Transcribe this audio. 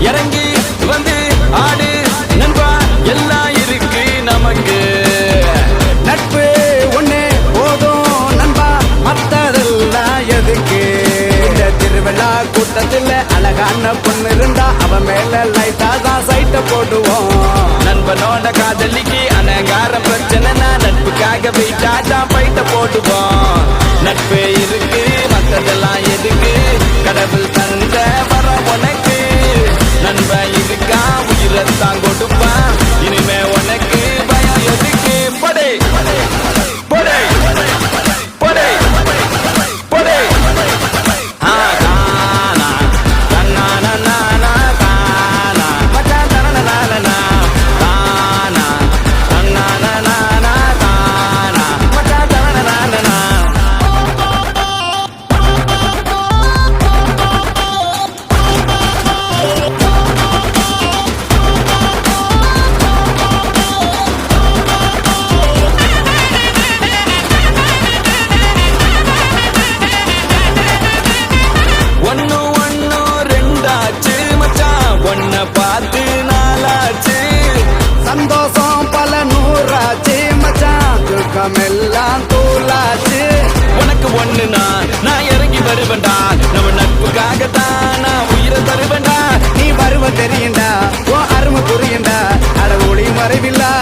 இறங்கி வந்து ஆடு நண்பா எல்லாம் இருக்கு நமக்கு நட்பு ஒண்ணே போதும் நண்பா மத்ததெல்லாம் எதுக்கு இந்த திருவிழா கூட்டத்தில் அழகான பொண்ணு இருந்தா அவ மேல லைட்டா தான் சைட்ட போடுவோம் நண்பனோட காதலிக்கு அனகார பிரச்சனைனா நட்புக்காக வெயிட்டா தான் பைட்ட போடுவோம் நட்பு இருக்கு மத்ததெல்லாம் எதுக்கு கடவுள் தந்த வர உனக்கு நண்பன் இருக்கா உயிரத்தான் கொடுப்பான் இனிமே உனக்கு பயம் எதுக்கு படை படை படை படை பார்த்து நாளாச்சு சந்தோஷம் பல நூறாச்சு மச்சான் துக்கம் எல்லாம் தூளாச்சு உனக்கு ஒண்ணுனா நான் இறங்கி வருவேன்டா நம்ம நட்புக்காகத்தான் நான் உயிரை தருவேன்டா நீ வருவ தெரியுண்டா ஓ அருமை புரியுண்டா அட ஒளி மறைவில்லா